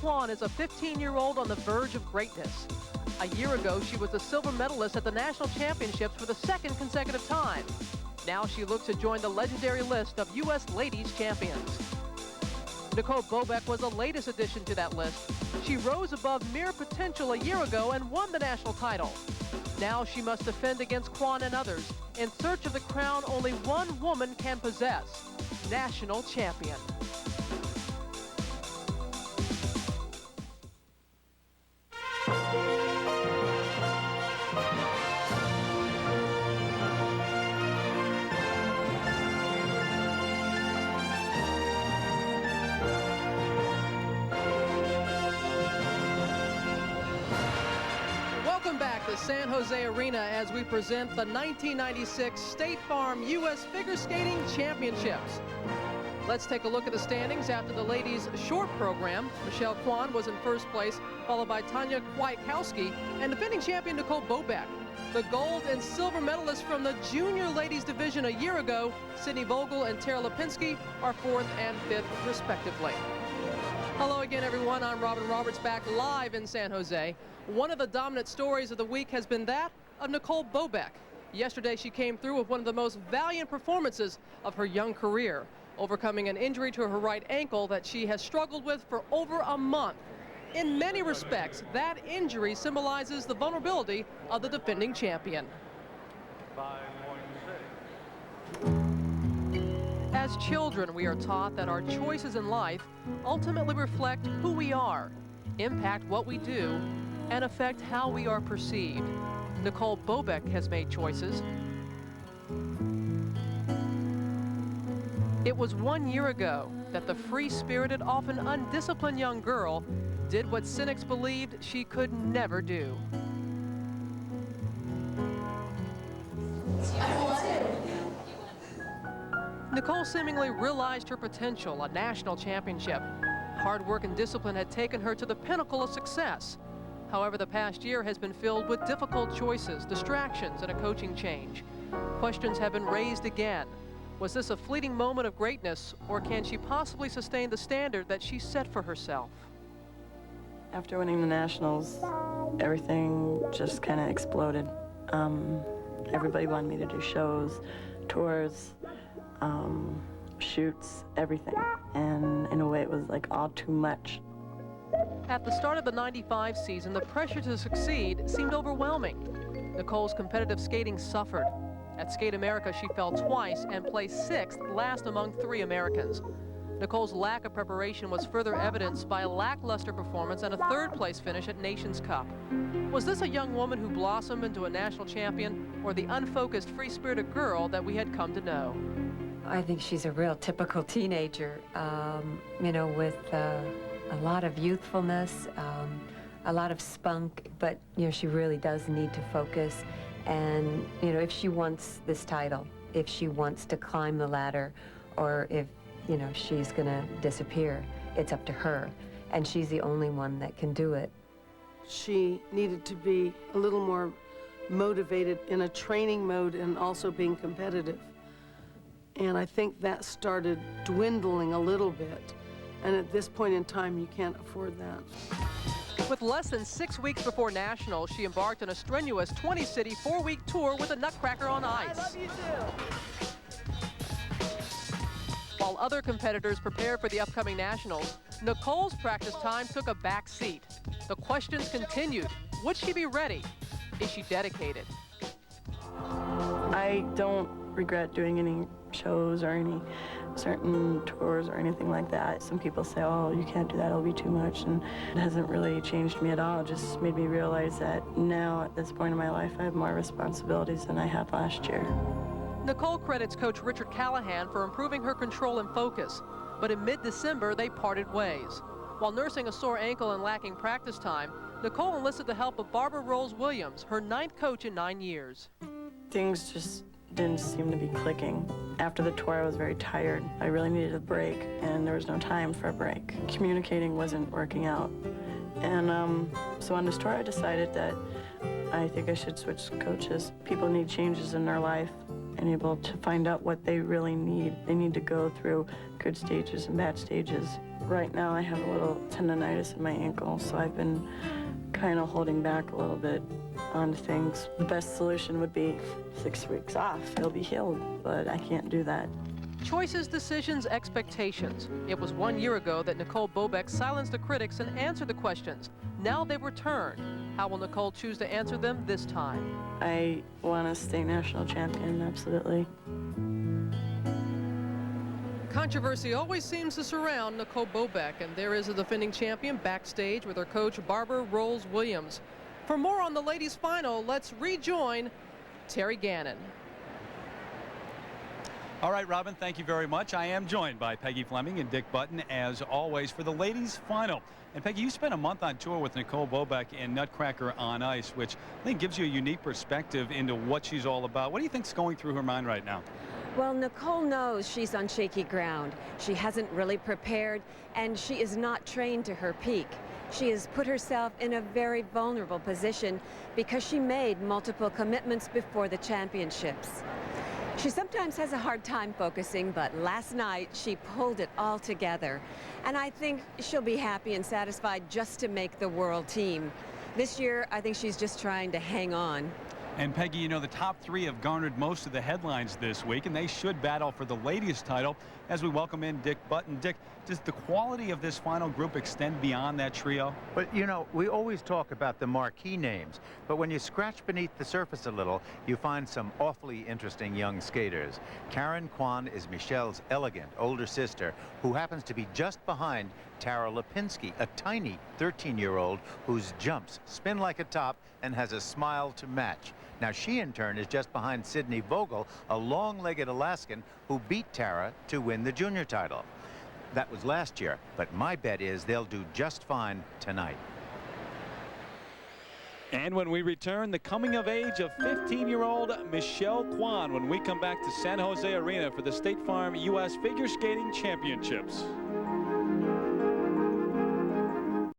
Kwon is a 15-year-old on the verge of greatness. A year ago, she was a silver medalist at the national championships for the second consecutive time. Now she looks to join the legendary list of U.S. ladies champions. Nicole Bobek was the latest addition to that list. She rose above mere potential a year ago and won the national title. Now she must defend against Kwon and others in search of the crown only one woman can possess: national champion. Welcome back to San Jose Arena as we present the 1996 State Farm U.S. Figure Skating Championships. Let's take a look at the standings after the ladies' short program. Michelle Kwon was in first place, followed by Tanya Kwiatkowski and defending champion Nicole Bobek. The gold and silver medalists from the junior ladies division a year ago, Sydney Vogel and Tara Lipinski, are fourth and fifth respectively. Hello again, everyone. I'm Robin Roberts, back live in San Jose. One of the dominant stories of the week has been that of Nicole Bobek. Yesterday, she came through with one of the most valiant performances of her young career, overcoming an injury to her right ankle that she has struggled with for over a month. In many respects, that injury symbolizes the vulnerability of the defending champion. As children, we are taught that our choices in life ultimately reflect who we are, impact what we do, and affect how we are perceived. Nicole Bobek has made choices. It was 1 year ago that the free-spirited, often undisciplined young girl did what cynics believed she could never do. Nicole seemingly realized her potential, a national championship. Hard work and discipline had taken her to the pinnacle of success. However, the past year has been filled with difficult choices, distractions, and a coaching change. Questions have been raised again. Was this a fleeting moment of greatness, or can she possibly sustain the standard that she set for herself? After winning the Nationals, everything just kind of exploded. Everybody wanted me to do shows, tours, shoots, everything. And in a way, it was like all too much. At the start of the '95 season, the pressure to succeed seemed overwhelming. Nicole's competitive skating suffered. At Skate America, she fell twice and placed sixth, last among 3 Americans. Nicole's lack of preparation was further evidenced by a lackluster performance and a third-place finish at Nations Cup. Was this a young woman who blossomed into a national champion, or the unfocused, free-spirited girl that we had come to know? I think she's a real typical teenager, you know, with a lot of youthfulness, a lot of spunk, but, you know, she really does need to focus. And, you know, if she wants this title, if she wants to climb the ladder, or if, you know, she's gonna disappear, it's up to her. And she's the only one that can do it. She needed to be a little more motivated in a training mode and also being competitive. And I think that started dwindling a little bit. And at this point in time, you can't afford that. With less than 6 weeks before Nationals, she embarked on a strenuous 20-city, 4-week tour with a Nutcracker on ice. I love you too. While other competitors prepared for the upcoming Nationals, Nicole's practice time took a back seat. The questions continued. Would she be ready? Is she dedicated? I don't regret doing any shows or any certain tours or anything like that. Some people say, oh, you can't do that, it'll be too much, and it hasn't really changed me at all. It just made me realize that now, at this point in my life, I have more responsibilities than I had last year. Nicole credits coach Richard Callahan for improving her control and focus, but in mid-December, they parted ways. While nursing a sore ankle and lacking practice time, Nicole enlisted the help of Barbara Rolls-Williams, her 9th coach in 9 years. Things just didn't seem to be clicking. After the tour, I was very tired. I really needed a break, and there was no time for a break. Communicating wasn't working out. And so on this tour, I decided that I think I should switch coaches. People need changes in their life, and able to find out what they really need. They need to go through good stages and bad stages. Right now I have a little tendonitis in my ankle, so I've been kind of holding back a little bit on things. The best solution would be 6 weeks off. It'll be healed, but I can't do that. Choices, decisions, expectations. It was 1 year ago that Nicole Bobek silenced the critics and answered the questions. Now they've returned. How will Nicole choose to answer them this time? I want to stay national champion, absolutely. Controversy always seems to surround Nicole Bobek, and there is a defending champion backstage with her coach Barbara Rolls-Williams. For more on the ladies' final, let's rejoin Terry Gannon. All right, Robin, thank you very much. I am joined by Peggy Fleming and Dick Button, as always, for the ladies' final. And Peggy, you spent a month on tour with Nicole Bobek in Nutcracker on Ice, which I think gives you a unique perspective into what she's all about. What do you think's going through her mind right now? Well, Nicole knows she's on shaky ground. She hasn't really prepared, and she is not trained to her peak. She has put herself in a very vulnerable position because she made multiple commitments before the championships. She sometimes has a hard time focusing, but last night she pulled it all together. And I think she'll be happy and satisfied just to make the world team. This year, I think she's just trying to hang on. And Peggy, you know, the top three have garnered most of the headlines this week, and they should battle for the ladies' title. As we welcome in Dick Button. Dick, does the quality of this final group extend beyond that trio? But, you know, we always talk about the marquee names, but when you scratch beneath the surface a little, you find some awfully interesting young skaters. Karen Kwan is Michelle's elegant older sister, who happens to be just behind Tara Lipinski, a tiny 13-year-old whose jumps spin like a top and has a smile to match. Now, she, in turn, is just behind Sydney Vogel, a long-legged Alaskan who beat Tara to win the junior title. That was last year, but my bet is they'll do just fine tonight. And when we return, the coming of age of 15-year-old Michelle Kwan when we come back to San Jose Arena for the State Farm U.S. Figure Skating Championships.